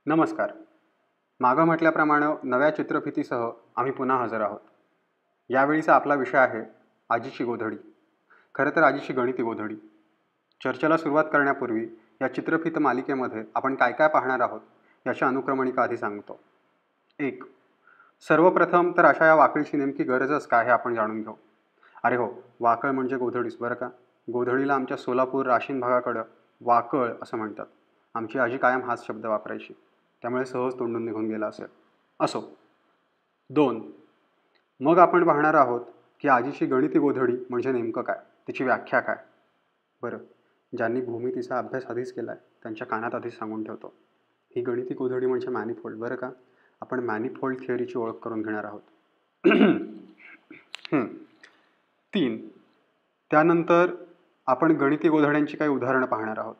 नमस्कार. मागं म्हटल्याप्रमाणे नव्या चित्रफितीसह आम्ही पुन्हा हजर आहोत. यावेळीचा आपला विषय आहे आजीची गोधडी. खरं तर आजीची गणिती गोधडी. चर्चेला सुरुवात करण्यापूर्वी या चित्रफित मालिकेमध्ये आपण काय काय पाहणार आहोत याची अनुक्रमणिका आधी सांगतो. 1. सर्वप्रथम तर अशा या वाकळीची नेमकी गरजच काय हे आपण जाणून घेऊ. अरे हो, वाकळ म्हणजे गोधडीच बरं का. गोधडीला आमच्या सोलापूर राशीन भागाकडं वाकळ असं म्हणतात. आमची आजी कायम हाच शब्द वापरायची, त्यामुळे सहज तोंडून निघून गेला असेल. असो. 2. मग आपण पाहणार आहोत की आजीची गणिती गोधडी म्हणजे नेमकं काय, तिची व्याख्या काय. बरं, ज्यांनी भूमितीचा अभ्यास आधीच केला आहे त्यांच्या कानात आधीच सांगून ठेवतो, ही गणिती गोधडी म्हणजे मॅनिफोल्ड बरं का. आपण मॅनिफोल्ड थिअरीची ओळख करून घेणार आहोत. 3. त्यानंतर आपण गणिती गोधड्यांची काही उदाहरणं पाहणार आहोत.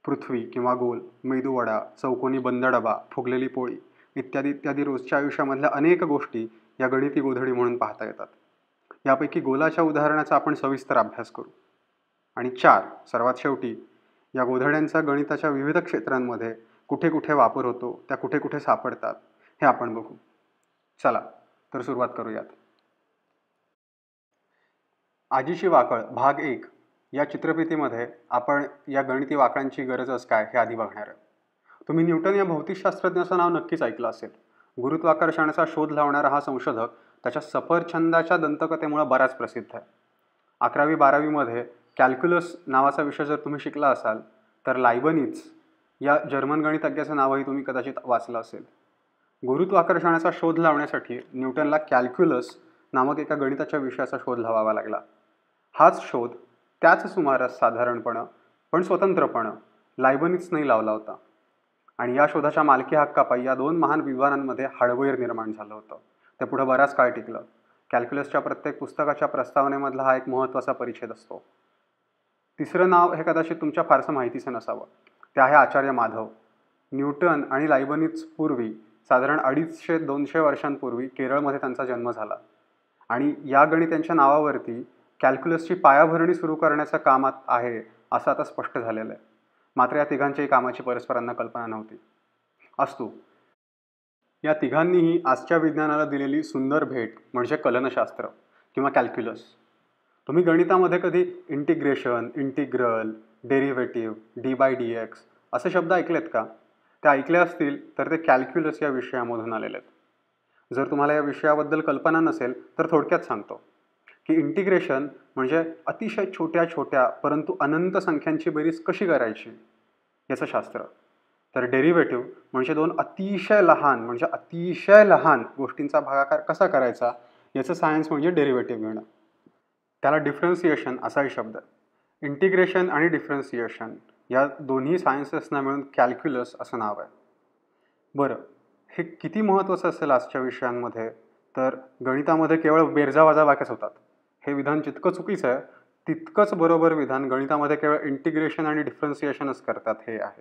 पृथ्वी किंवा गोल, मेदूवडा, चौकोनी बंद डबा, फुगलेली पोळी इत्यादी इत्यादी रोजच्या आयुष्यामधल्या अनेक गोष्टी या गणिती गोधडी म्हणून पाहता येतात. यापैकी गोलाच्या उदाहरणाचा आपण सविस्तर अभ्यास करू. आणि 4. सर्वात शेवटी या गोधड्यांचा गणिताच्या विविध क्षेत्रांमध्ये कुठे कुठे वापर होतो, त्या कुठे कुठे सापडतात हे आपण बघू. चला तर सुरुवात करूयात. आजीची वाकळ भाग 1 या चित्रफितीमध्ये आपण या गणिती वाकळांची गरजच काय हे आधी बघणार आहे. तुम्ही न्यूटन या भौतिकशास्त्रज्ञाचं नाव नक्कीच ऐकलं असेल. गुरुत्वाकर्षणाचा शोध लावणारा हा संशोधक त्याच्या सफरचंदाच्या दंतकथेमुळे बराच प्रसिद्ध आहे. 11वी-12वीमध्ये कॅल्क्युलस नावाचा विषय जर तुम्ही शिकला असाल तर लायबनिझ या जर्मन गणितज्ञाचं नावही तुम्ही कदाचित वाचलं असेल. गुरुत्वाकर्षणाचा शोध लावण्यासाठी न्यूटनला कॅल्क्युलस नामक एका गणिताच्या विषयाचा शोध लावावा लागला. हाच शोध त्याच सुमारास साधारणपणं पण स्वतंत्रपणं लायबनिझने लावला होता. आणि या शोधाच्या मालकी हक्कापायी या दोन महान विद्वानांमध्ये हळवैर निर्माण झालं होतं. ते पुढं बराच काळ टिकलं. कॅल्क्युलसच्या प्रत्येक पुस्तकाच्या प्रस्तावनेमधला हा एक महत्त्वाचा परिच्छेद असतो. तिसरं नाव हे कदाचित तुमच्या फारसं माहितीचं नसावं. ते आहे आचार्य माधव. न्यूटन आणि लायबनिझ पूर्वी साधारण 250-200 वर्षांपूर्वी केरळमध्ये त्यांचा जन्म झाला. आणि या गणितांच्या नावावरती कॅल्क्युलसची पायाभरणी सुरू करण्याचं काम आहे असं आता स्पष्ट झालेलं आहे. मात्र या तिघांच्याही कामाची परस्परांना कल्पना नव्हती. असतो या तिघांनीही आजच्या विज्ञानाला दिलेली सुंदर भेट म्हणजे कलनशास्त्र किंवा कॅल्क्युलस. तुम्ही गणितामध्ये कधी इंटिग्रेशन, इंटिग्रल, डेरिव्हेटिव्ह, dy/dx असे शब्द ऐकलेत का? ते ऐकले असतील तर ते कॅल्क्युलस या विषयामधून आलेले आहेत. जर तुम्हाला या विषयाबद्दल कल्पना नसेल तर थोडक्यात सांगतो की इंटिग्रेशन म्हणजे अतिशय छोट्या छोट्या परंतु अनंत संख्यांची बेरीज कशी करायची याचं शास्त्र. तर डेरिव्हेटिव्ह म्हणजे दोन अतिशय लहान गोष्टींचा भागाकार कसा करायचा याचं सायन्स म्हणजे डेरिव्हेटिव्ह घेणं. त्याला डिफरन्सिएशन असाही शब्द. इंटिग्रेशन आणि डिफरन्सिएशन या दोन्ही सायन्सेसना मिळून कॅल्क्युलस असं नाव आहे. बरं, हे किती महत्त्वाचं असेल आजच्या विषयांमध्ये तर गणितामध्ये केवळ बेरजावाजाबाक्याच होतात हे विधान जितकं चुकीचं आहे तितकंच बरोबर विधान गणितामध्ये केवळ इंटिग्रेशन आणि डिफरन्सिएशनच करतात हे आहे.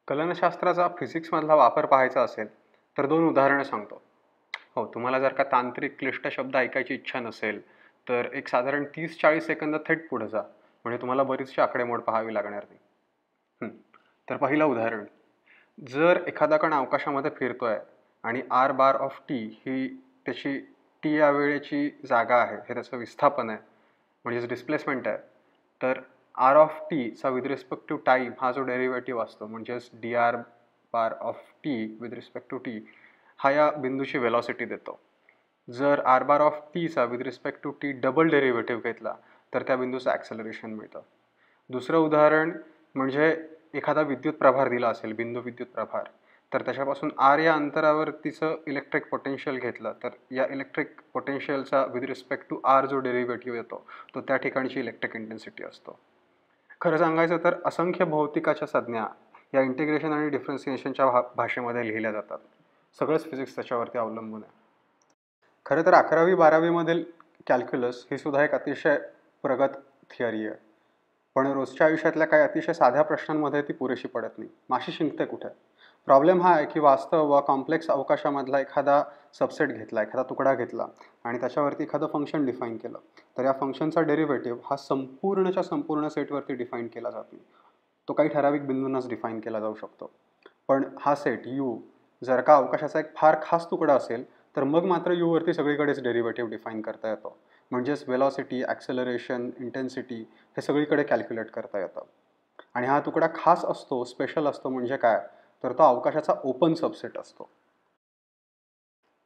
कलनशास्त्राचा फिजिक्समधला वापर पाहायचा असेल तर 2 उदाहरणं सांगतो. हो, तुम्हाला जर का तांत्रिक क्लिष्ट शब्द ऐकायची इच्छा नसेल तर एक साधारण 30-40 सेकंद थेट पुढे जा, म्हणजे तुम्हाला बरीचशी आकडेमोड पाहावी लागणार नाही. तर पहिलं उदाहरण, जर एखादा कण अवकाशामध्ये फिरतोय आणि r⁻t ही त्याची टी या वेळेची जागा आहे, हे त्याचं विस्थापन आहे म्हणजेच डिस्प्लेसमेंट आहे, तर r(t) चा विथ रिस्पेक्ट टू टाईम हा जो डेरिव्हेटिव्ह असतो म्हणजेच dr⁻t with respect to T हा या बिंदूची वेलॉसिटी देतो. जर r⁻t चा with respect to T double derivative घेतला तर त्या बिंदूचं ॲक्सेलरेशन मिळतं. दुसरं उदाहरण म्हणजे एखादा विद्युत प्रभार दिला असेल, बिंदू विद्युत प्रभार, तर त्याच्यापासून r या अंतरावर तिचं इलेक्ट्रिक पोटेन्शियल घेतलं तर या इलेक्ट्रिक पोटेन्शियलचा विथ रिस्पेक्ट टू r जो डेरिव्हेटिव्ह येतो तो त्या ठिकाणची इलेक्ट्रिक इंटेन्सिटी असतो. खरं सांगायचं तर असंख्य भौतिकाच्या संज्ञा या इंटिग्रेशन आणि डिफरन्सिएशनच्या भाषेमध्ये लिहिल्या जातात. सगळंच फिजिक्स त्याच्यावरती अवलंबून आहे. खरं तर 11वी-12वीमधील कॅल्क्युलस ही सुद्धा एक अतिशय प्रगत थिअरी आहे, पण रोजच्या आयुष्यातल्या काही अतिशय साध्या प्रश्नांमध्ये ती पुरेशी पडत नाही. माशी शिंकते कुठे? प्रॉब्लेम हा आहे की वास्तव व कॉम्प्लेक्स अवकाशामधला एखादा सबसेट घेतला, एखादा तुकडा घेतला आणि त्याच्यावरती एखादं फंक्शन डिफाईन केलं तर या फंक्शनचा डेरिव्हेटिव्ह हा संपूर्णच्या संपूर्ण सेटवरती डिफाईन केला जात नाही. तो काही ठराविक बिंदूंनाच डिफाईन केला जाऊ शकतो. पण हा सेट यू जर का अवकाशाचा एक फार खास तुकडा असेल तर मग मात्र यूवरती सगळीकडेच डेरिव्हेटिव्ह डिफाईन करता येतो. म्हणजेच वेलॉसिटी, ॲक्सेलरेशन, इंटेन्सिटी हे सगळीकडे कॅल्क्युलेट करता येतं. आणि हा तुकडा खास असतो, स्पेशल असतो म्हणजे काय, तर तो अवकाशाचा ओपन सबसेट असतो.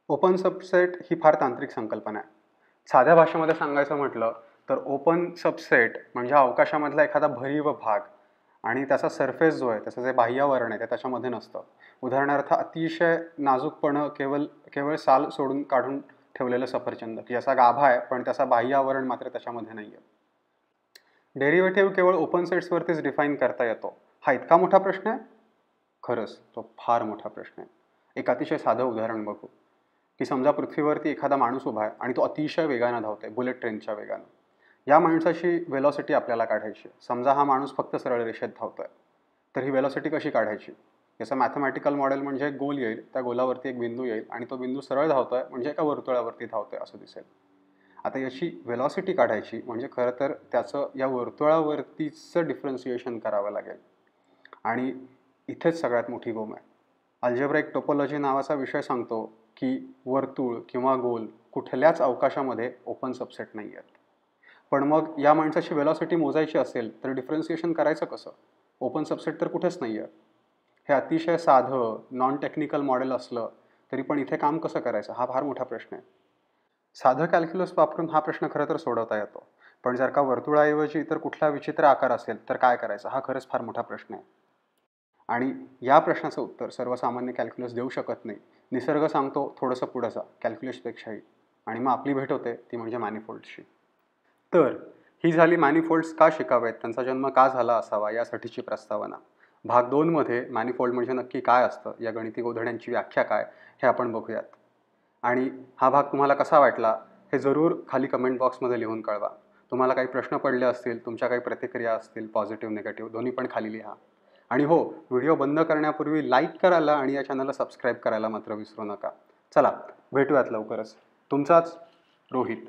ओपन सबसेट ही फार तांत्रिक संकल्पना आहे. साध्या भाषेमध्ये सांगायचं म्हटलं तर ओपन सबसेट म्हणजे अवकाशामधला एखादा भरीव भाग आणि त्याचा सरफेस जो आहे, त्याचं जे बाह्यावरण आहे ते त्याच्यामध्ये नसतं. उदाहरणार्थ अतिशय नाजूकपणं केवळ साल सोडून काढून ठेवलेलं सफरचंद, की ज्याचा गाभा आहे पण त्याचा बाह्यावरण मात्र त्याच्यामध्ये नाही आहे. डेरिव्हेटिव्ह केवळ ओपन सेट्सवरतीच डिफाईन करता येतो. हा इतका मोठा प्रश्न आहे? खरंच तो फार मोठा प्रश्न आहे. एक अतिशय साधं उदाहरण बघू, की समजा पृथ्वीवरती एखादा माणूस उभा आहे आणि तो अतिशय वेगानं धावतोय, बुलेट ट्रेनच्या वेगानं. या माणसाची वेलॉसिटी आपल्याला काढायची. समजा हा माणूस फक्त सरळ रेषेत धावतोय, तर ही वेलॉसिटी कशी काढायची? याचं मॅथमॅटिकल मॉडेल म्हणजे एक गोल येईल, त्या गोलावरती एक बिंदू येईल आणि तो बिंदू सरळ धावतोय म्हणजे एका वर्तुळावरती धावतोय असं दिसेल. आता याची वेलॉसिटी काढायची म्हणजे खरं तर त्याचं या वर्तुळावरतीचं डिफरन्सिएशन करावं लागेल. आणि इथेच सगळ्यात मोठी गोम आहे. अल्जेब्राइक टोपोलॉजी नावाचा विषय सांगतो की वर्तुळ किंवा गोल कुठल्याच अवकाशामध्ये ओपन सबसेट नाही आहेत. पण मग या माणसाची वेलॉसिटी मोजायची असेल तर डिफरन्सिएशन करायचं कसं? ओपन सबसेट तर कुठेच नाही आहे. हे अतिशय साधं नॉन टेक्निकल मॉडेल असलं तरी पण इथे काम कसं करायचं हा फार मोठा प्रश्न आहे. साधं कॅल्क्युलस वापरून हा प्रश्न खरं तर सोडवता येतो. पण जर का वर्तुळाऐवजी इतर कुठला विचित्र आकार असेल तर काय करायचं हा खरंच फार मोठा प्रश्न आहे. आणि या प्रश्नाचं उत्तर सर्वसामान्य कॅल्क्युलस देऊ शकत नाही. निसर्ग सांगतो थोडंसं पुढं जा कॅल्क्युलसपेक्षाही. आणि मग आपली भेट होते ती म्हणजे मॅनिफोल्ड्सची. तर ही झाली मॅनिफोल्ड्स का शिकावेत, त्यांचा जन्म का झाला असावा यासाठीची प्रस्तावना. भाग 2 मध्ये मॅनिफोल्ड म्हणजे नक्की काय असतं, या गणिती गोधड्यांची व्याख्या काय हे आपण बघूयात. आणि हा भाग तुम्हाला कसा वाटला हे जरूर खाली कमेंट बॉक्समध्ये लिहून कळवा. तुम्हाला काही प्रश्न पडले असतील, तुमच्या काही प्रतिक्रिया असतील, पॉझिटिव्ह निगेटिव्ह दोन्ही पण खाली लिहा. आणि हो, व्हिडिओ बंद करण्यापूर्वी लाईक करायला आणि या चॅनलला सबस्क्राईब करायला मात्र विसरू नका. चला भेटूयात लवकरच. तुमचाच रोहित.